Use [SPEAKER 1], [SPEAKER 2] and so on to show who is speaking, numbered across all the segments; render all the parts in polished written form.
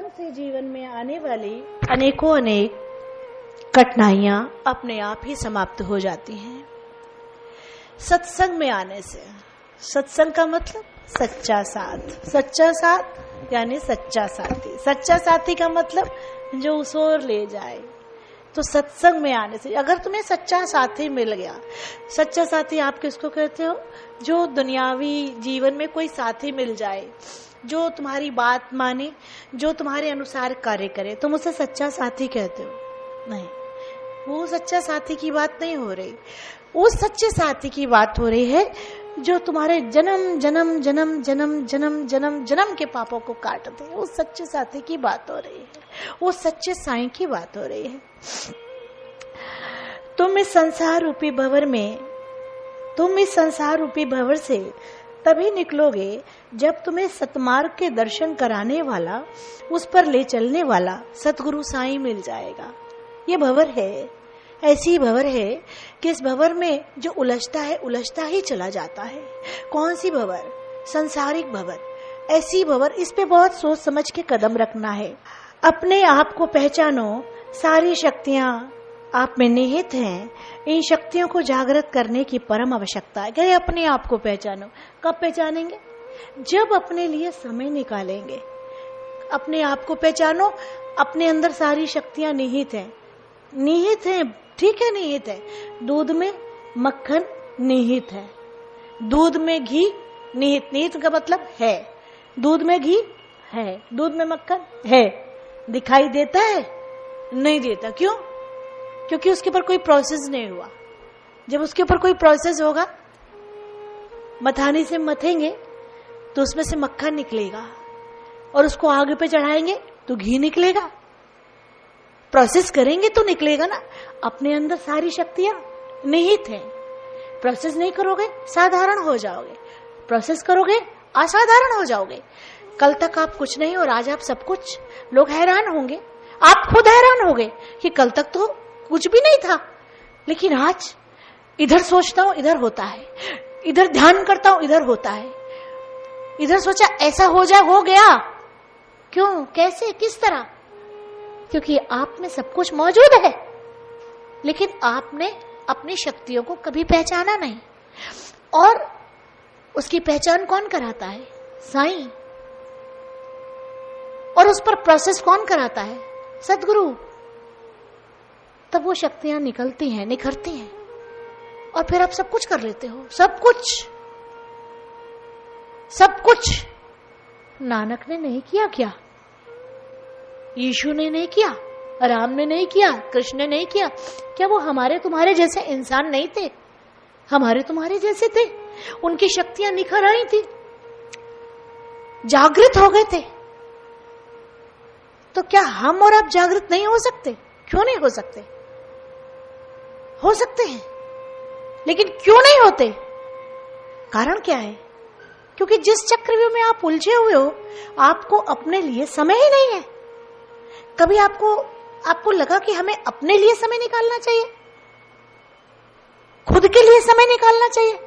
[SPEAKER 1] सत्संग से जीवन में आने वाली अनेकों अनेक कठिनाइयां अपने आप ही समाप्त हो जाती हैं। सत्संग में आने से, सत्संग का मतलब सच्चा साथ, सच्चा साथ यानी सच्चा साथी, सच्चा साथी का मतलब जो उस ओर ले जाए। तो सत्संग में आने से अगर तुम्हें सच्चा साथी मिल गया, सच्चा साथी आप किसको कहते हो? जो दुनियावी जीवन में कोई साथी मिल जाए, जो तुम्हारी बात माने, जो तुम्हारे अनुसार कार्य करे, तुम उसे सच्चा साथी कहते हो? नहीं, वो सच्चा साथी की बात नहीं हो रही। उस सच्चे साथी की बात हो रही है जो तुम्हारे जन्म जन्म जन्म जन्म जन्म जन्म जन्म के पापों को काटते हैं। उस सच्चे साथी की बात हो रही है, वो सच्चे साईं की बात हो रही है। तुम इस संसार रूपी भंवर से तभी निकलोगे जब तुम्हें सतमार्ग के दर्शन कराने वाला, उस पर ले चलने वाला सतगुरु साईं मिल जाएगा। ये भंवर है, ऐसी भंवर है कि इस भंवर में जो उलझता है उलझता ही चला जाता है। कौन सी भंवर? संसारिक भंवर। ऐसी भंवर, इस पे बहुत सोच समझ के कदम रखना है। अपने आप को पहचानो, सारी शक्तियां आप में निहित हैं। इन शक्तियों को जागृत करने की परम आवश्यकता है। क्या अपने आप को पहचानो? कब पहचानेंगे? जब अपने लिए समय निकालेंगे। अपने आप को पहचानो, अपने अंदर सारी शक्तियां निहित हैं। निहित हैं, ठीक है, निहित है। दूध में मक्खन निहित है, दूध में घी निहित, निहित का मतलब है। दूध में घी है, दूध में मक्खन है। दिखाई देता है? नहीं देता। क्यों? क्योंकि उसके ऊपर कोई प्रोसेस नहीं हुआ। जब उसके ऊपर कोई प्रोसेस होगा, मथानी से मथेंगे तो उसमें से मक्खन निकलेगा, और उसको आग पे चढ़ाएंगे तो घी निकलेगा। प्रोसेस करेंगे तो निकलेगा ना। अपने अंदर सारी शक्तियां निहित हैं। प्रोसेस नहीं करोगे साधारण हो जाओगे, प्रोसेस करोगे असाधारण हो जाओगे। कल तक आप कुछ नहीं और आज आप सब कुछ। लोग हैरान होंगे, आप खुद हैरान होंगे कि कल तक तो कुछ भी नहीं था, लेकिन आज इधर सोचता हूं इधर होता है, इधर ध्यान करता हूं इधर होता है, इधर सोचा ऐसा हो जाए, हो गया। क्यों? कैसे? किस तरह? क्योंकि आप में सब कुछ मौजूद है, लेकिन आपने अपनी शक्तियों को कभी पहचाना नहीं। और उसकी पहचान कौन कराता है? साईं। और उस पर प्रोसेस कौन कराता है? सतगुरु। तब वो शक्तियां निकलती हैं, निखरती हैं, और फिर आप सब कुछ कर लेते हो। सब कुछ, सब कुछ। नानक ने नहीं किया क्या? यीशु ने नहीं किया? राम ने नहीं किया? कृष्ण ने नहीं किया? क्या वो हमारे तुम्हारे जैसे इंसान नहीं थे? हमारे तुम्हारे जैसे थे। उनकी शक्तियां निखर आई थी, जागृत हो गए थे। तो क्या हम और आप जागृत नहीं हो सकते? क्यों नहीं हो सकते? हो सकते हैं, लेकिन क्यों नहीं होते? कारण क्या है? क्योंकि जिस चक्रव्यूह में आप उलझे हुए हो, आपको अपने लिए समय ही नहीं है। कभी आपको लगा कि हमें अपने लिए समय निकालना चाहिए, खुद के लिए समय निकालना चाहिए?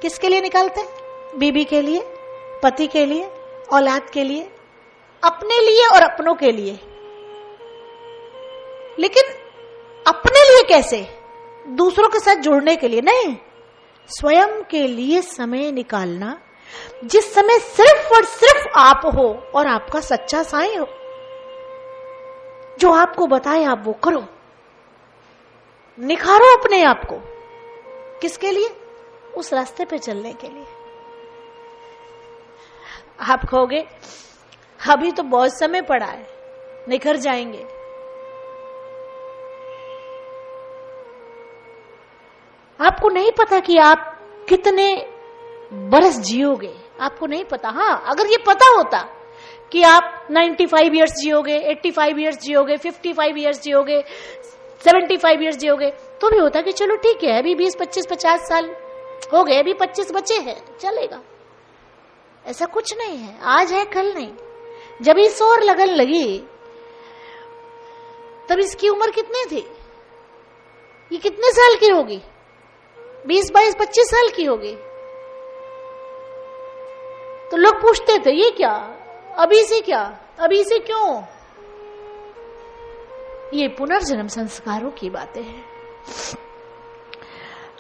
[SPEAKER 1] किसके लिए निकालते हैं? बीबी के लिए, पति के लिए, औलाद के लिए, अपने लिए और अपनों के लिए। लेकिन अपने लिए कैसे? दूसरों के साथ जुड़ने के लिए नहीं, स्वयं के लिए समय निकालना, जिस समय सिर्फ और सिर्फ आप हो और आपका सच्चा साईं हो। जो आपको बताए आप वो करो, निखारो अपने आप को। किसके लिए? उस रास्ते पे चलने के लिए। आप कहोगे अभी तो बहुत समय पड़ा है, निखर जाएंगे। आपको नहीं पता कि आप कितने बरस जियोगे, आपको नहीं पता। हाँ, अगर ये पता होता कि आप 95 इयर्स जियोगे, 85 इयर्स जियोगे, 55 इयर्स जियोगे, 75 इयर्स जियोगे, तो भी होता कि चलो ठीक है, अभी 20, 25, 50 साल हो गए, अभी 25 बचे हैं, चलेगा। ऐसा कुछ नहीं है, आज है कल नहीं। जब इस ओर लगन लगी तब इसकी उम्र कितनी थी? ये कितने साल की होगी? 20, 22, 25 साल की होगी। तो लोग पूछते थे ये क्या, अभी से क्या, अभी से क्यों? ये पुनर्जन्म संस्कारों की बातें हैं।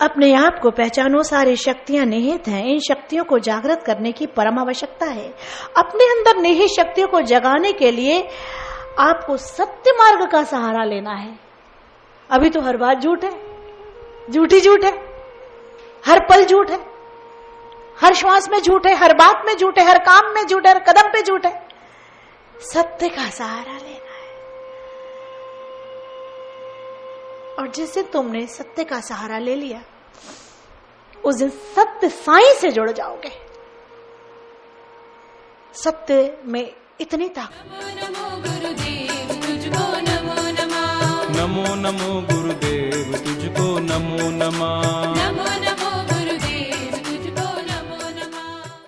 [SPEAKER 1] अपने आप को पहचानो, सारी शक्तियां निहित हैं। इन शक्तियों को जागृत करने की परम आवश्यकता है। अपने अंदर निहित शक्तियों को जगाने के लिए आपको सत्य मार्ग का सहारा लेना है। अभी तो हर बात झूठ है, झूठी झूठ है, हर पल झूठ है, हर श्वास में झूठ है, हर बात में झूठ है, हर काम में झूठ है, हर कदम पे झूठ है। सत्य का सहारा लेना है। और जिस दिन तुमने सत्य का सहारा ले लिया, उस दिन सत्य साईं से जुड़ जाओगे। सत्य में इतनी ताकत।
[SPEAKER 2] नमो गुरुदेव तुझको नमो नमः। नमो नमो गुरुदेव तुझको नमो नमः। नमो